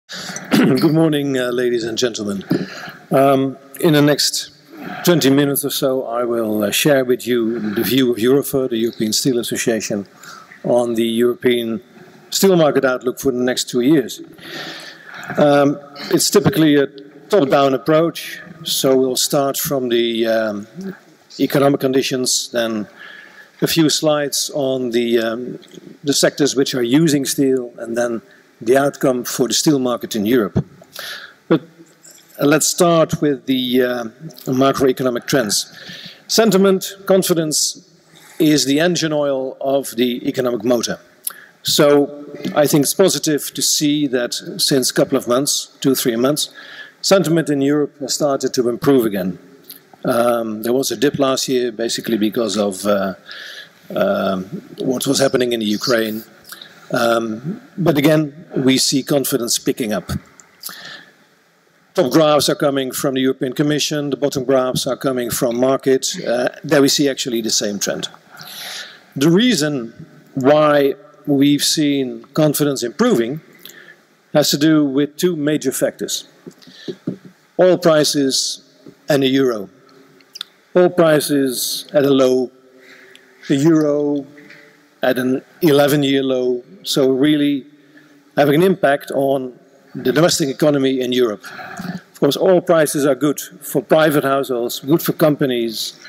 Good morning, ladies and gentlemen. In the next 20 minutes or so, I will share with you the view of EUROFER, the European Steel Association, on the European steel market outlook for the next 2 years. It's typically a top-down approach, so we'll start from the economic conditions, then a few slides on the sectors which are using steel, and then the outcome for the steel market in Europe. But let's start with the macroeconomic trends. Sentiment, confidence is the engine oil of the economic motor. So I think it's positive to see that since a couple of months, 2-3 months, sentiment in Europe has started to improve again. There was a dip last year, basically because of what was happening in the Ukraine. But again, we see confidence picking up. Top graphs are coming from the European Commission, the bottom graphs are coming from market. There we see actually the same trend. The reason why we've seen confidence improving has to do with two major factors. Oil prices and the euro. Oil prices at a low, the euro at an 11-year low, so really having an impact on the domestic economy in Europe. Of course, oil prices are good for private households, good for companies,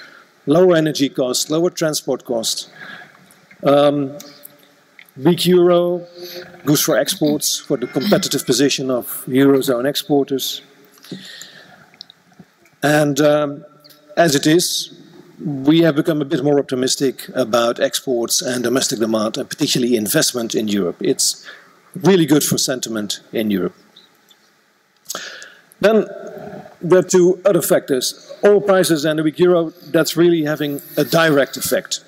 lower energy costs, lower transport costs. Weak euro, good for exports, for the competitive position of Eurozone exporters. And as it is, we have become a bit more optimistic about exports and domestic demand, and particularly investment in Europe. It's really good for sentiment in Europe. Then there are two other factors. Oil prices and the weak euro, that's really having a direct effect.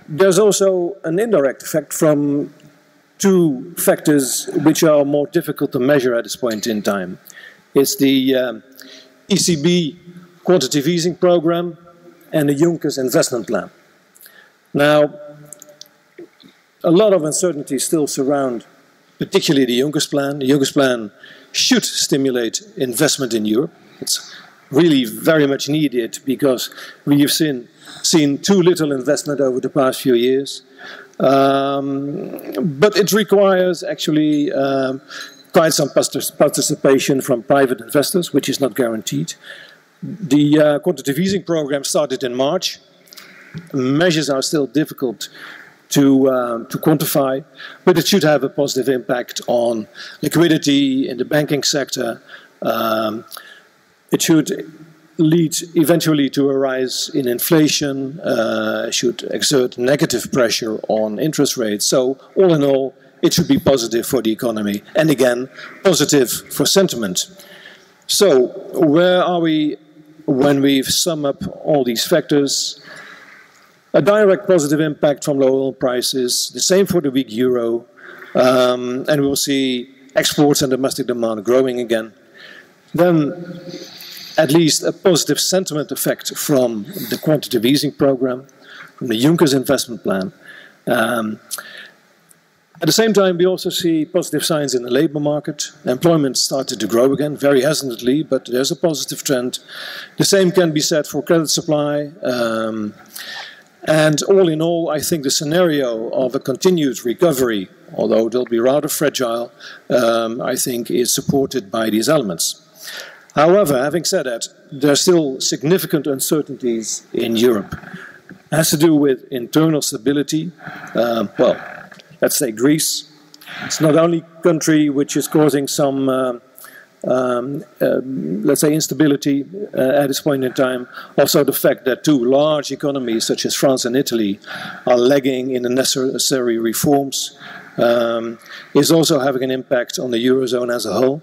There's also an indirect effect from two factors which are more difficult to measure at this point in time. It's the ECB quantitative easing program and the Juncker's investment plan. Now, a lot of uncertainty still surround particularly the Juncker's plan. The Juncker's plan should stimulate investment in Europe. It's really very much needed because we have seen too little investment over the past few years. But it requires actually quite some participation from private investors, which is not guaranteed. The quantitative easing program started in March. Measures are still difficult to quantify, but it should have a positive impact on liquidity in the banking sector. It should lead eventually to a rise in inflation, should exert negative pressure on interest rates. So all in all, it should be positive for the economy, and again, positive for sentiment. So where are we when we sum up all these factors? A direct positive impact from low oil prices, the same for the weak euro, and we will see exports and domestic demand growing again. Then at least a positive sentiment effect from the quantitative easing program, from the Juncker's investment plan. At the same time, we also see positive signs in the labor market. Employment started to grow again, very hesitantly, but there's a positive trend. The same can be said for credit supply. And all in all, I think the scenario of a continued recovery, although it'll be rather fragile, I think is supported by these elements. However, having said that, there are still significant uncertainties in Europe. It has to do with internal stability. Well, let's say Greece. It's not only a country which is causing some, let's say, instability at this point in time. Also the fact that two large economies, such as France and Italy, are lagging in the necessary reforms, is also having an impact on the Eurozone as a whole.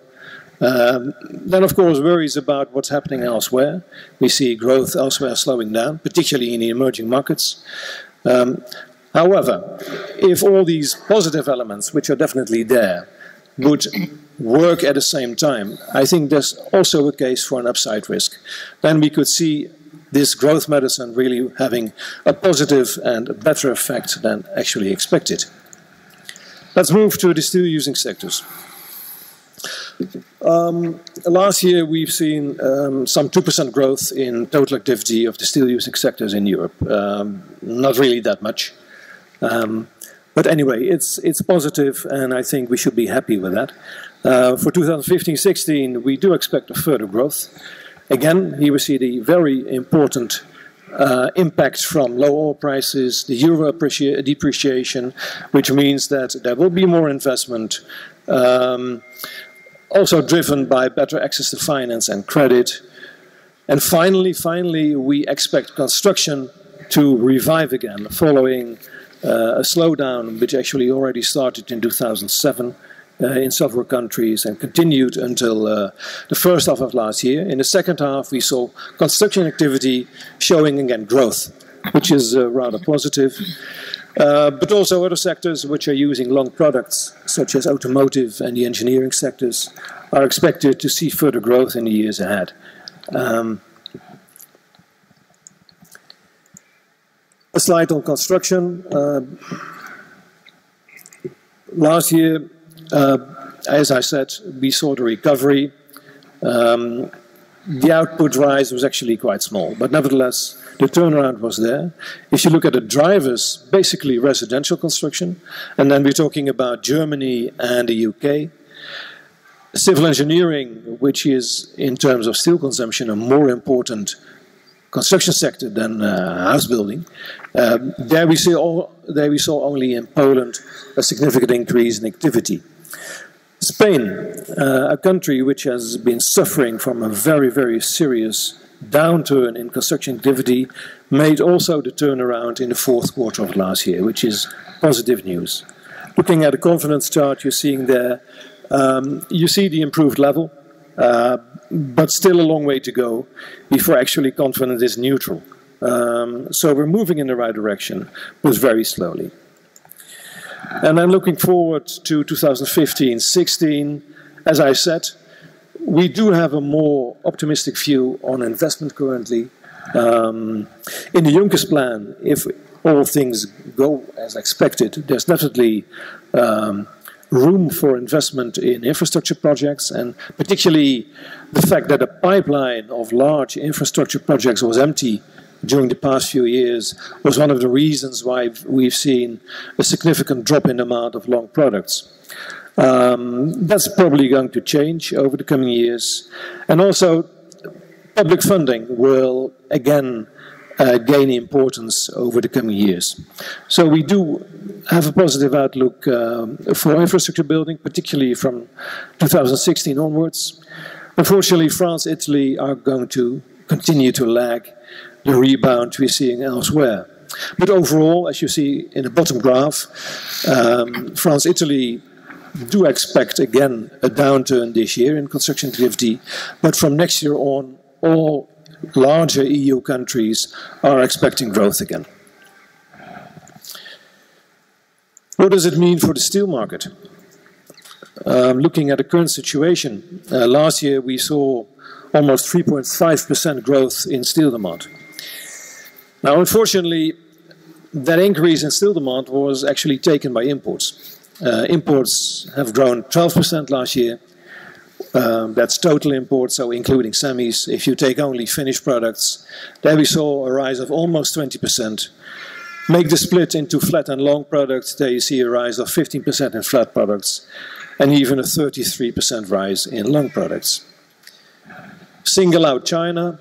Then, of course, worries about what's happening elsewhere. We see growth elsewhere slowing down, particularly in the emerging markets. However, if all these positive elements, which are definitely there, would work at the same time, I think there's also a case for an upside risk. Then we could see this growth medicine really having a positive and a better effect than actually expected. Let's move to the steel using sectors. Last year we've seen some 2% growth in total activity of the steel using sectors in Europe. Not really that much. But anyway, it's positive, and I think we should be happy with that. For 2015-16, we do expect a further growth. Again, here we see the very important impacts from low oil prices, the euro depreciation, which means that there will be more investment, also driven by better access to finance and credit. And finally, we expect construction to revive again, following a slowdown which actually already started in 2007 in several countries and continued until the first half of last year. In the second half, we saw construction activity showing again growth, which is rather positive. But also other sectors which are using long products, such as automotive and the engineering sectors, are expected to see further growth in the years ahead. A slide on construction. Last year, as I said, we saw the recovery. The output rise was actually quite small, but nevertheless, the turnaround was there. If you look at the drivers, basically residential construction, and then we're talking about Germany and the UK. Civil engineering, which is, in terms of steel consumption, a more important construction sector than house building. There we saw only in Poland a significant increase in activity. Spain, a country which has been suffering from a very, very serious downturn in construction activity, made also the turnaround in the fourth quarter of last year, which is positive news. Looking at the confidence chart you're seeing there, you see the improved level, but still a long way to go before actually confidence is neutral. So we're moving in the right direction, but very slowly. And I'm looking forward to 2015-16. As I said, we do have a more optimistic view on investment currently. In the Juncker's plan, if all things go as expected, there's definitely room for investment in infrastructure projects, and particularly the fact that a pipeline of large infrastructure projects was empty during the past few years was one of the reasons why we've seen a significant drop in demand of long products. That's probably going to change over the coming years. And also, public funding will again gain importance over the coming years. So we do have a positive outlook for infrastructure building, particularly from 2016 onwards. Unfortunately, France, Italy are going to continue to lag the rebound we're seeing elsewhere. But overall, as you see in the bottom graph, France, Italy do expect again a downturn this year in construction activity, but from next year on, all larger EU countries are expecting growth again. What does it mean for the steel market? Looking at the current situation, last year we saw almost 3.5% growth in steel demand. Now, unfortunately, that increase in steel demand was actually taken by imports. Imports have grown 12% last year. That's total imports, so including semis. If you take only finished products, there we saw a rise of almost 20%. Make the split into flat and long products, there you see a rise of 15% in flat products, and even a 33% rise in long products. Single out China,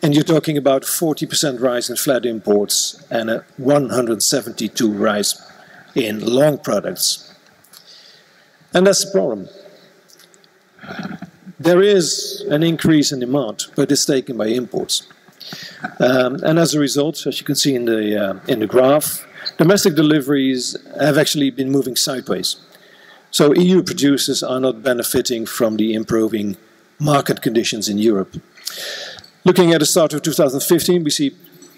and you're talking about 40% rise in flat imports and a 172 rise in long products. And that's the problem. There is an increase in demand, but it's taken by imports. And as a result, as you can see in the graph, domestic deliveries have actually been moving sideways. So EU producers are not benefiting from the improving market conditions in Europe. Looking at the start of 2015, we see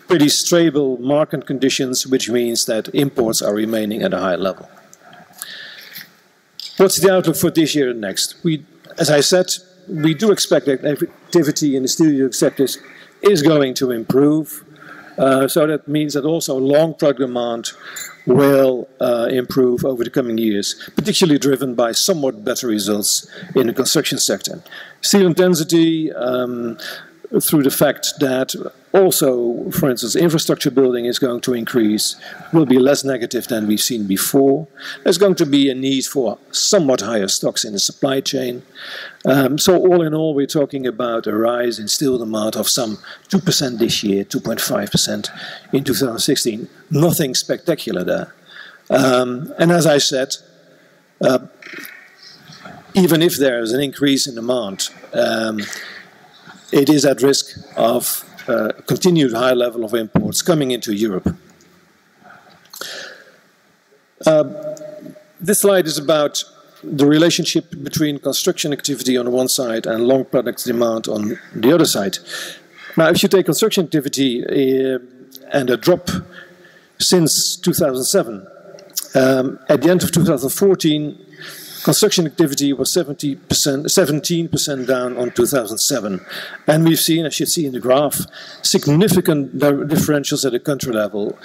pretty stable market conditions, which means that imports are remaining at a high level. What's the outlook for this year and next? As I said, we do expect that activity in the steel sectors is going to improve. So that means that also long product demand will improve over the coming years, particularly driven by somewhat better results in the construction sector. Steel intensity, through the fact that also, for instance, infrastructure building is going to increase, will be less negative than we've seen before. There's going to be a need for somewhat higher stocks in the supply chain. So all in all, we're talking about a rise in steel demand of some 2% this year, 2.5% in 2016. Nothing spectacular there. And as I said, even if there is an increase in demand, it is at risk of continued high level of imports coming into Europe. This slide is about the relationship between construction activity on the one side and long product demand on the other side. Now, if you take construction activity and a drop since 2007, at the end of 2014, construction activity was 17% down on 2007. And we've seen, as you see in the graph, significant differentials at the country level.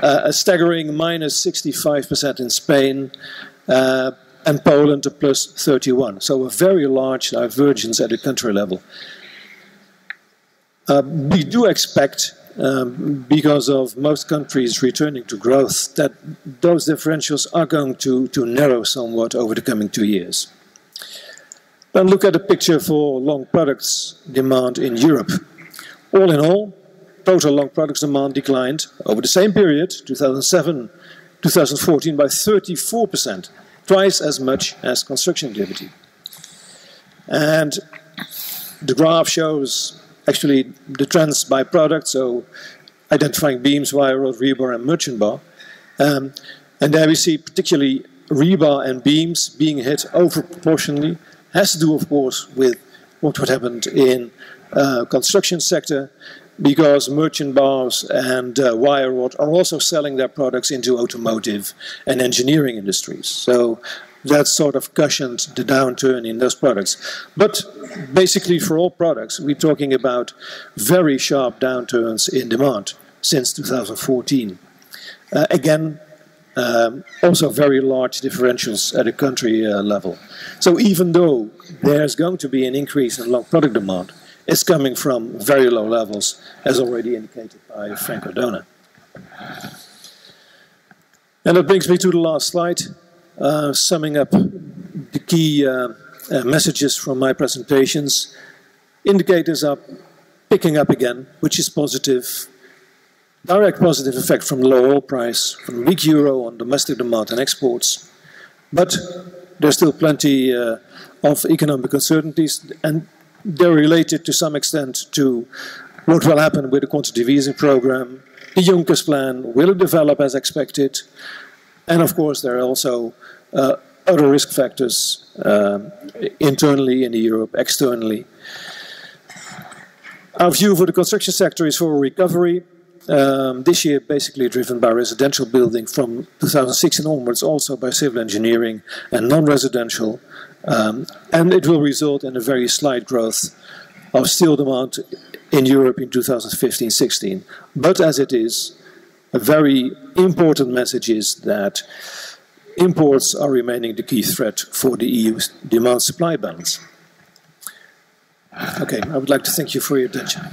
A staggering minus 65% in Spain, and Poland a plus 31. So a very large divergence at the country level. We do expect, because of most countries returning to growth, that those differentials are going to narrow somewhat over the coming 2 years. Then look at the picture for long products demand in Europe. All in all, total long products demand declined over the same period, 2007-2014, by 34%, twice as much as construction activity. And the graph shows actually the trends by product, so identifying beams, wire rod, rebar, and merchant bar. And there we see particularly rebar and beams being hit overproportionally. Has to do, of course, with what happened in construction sector, because merchant bars and wire rod are also selling their products into automotive and engineering industries. So that sort of cushioned the downturn in those products. But basically for all products, we're talking about very sharp downturns in demand since 2014. Again, also very large differentials at a country level. So even though there's going to be an increase in long product demand, it's coming from very low levels, as already indicated by Frank Cardona. And that brings me to the last slide, summing up the key messages from my presentations. Indicators are picking up again, which is positive. Direct positive effect from low oil price, from weak euro on domestic demand and exports. But there's still plenty of economic uncertainties, and they're related to some extent to what will happen with the quantitative easing program, the Juncker's plan, will it develop as expected, and of course there are also other risk factors internally in Europe, externally. Our view for the construction sector is for a recovery. This year basically driven by residential building, from 2016 onwards also by civil engineering and non-residential, and it will result in a very slight growth of steel demand in Europe in 2015-16. But as it is, a very important message is that imports are remaining the key threat for the EU's demand-supply balance. Okay, I would like to thank you for your attention.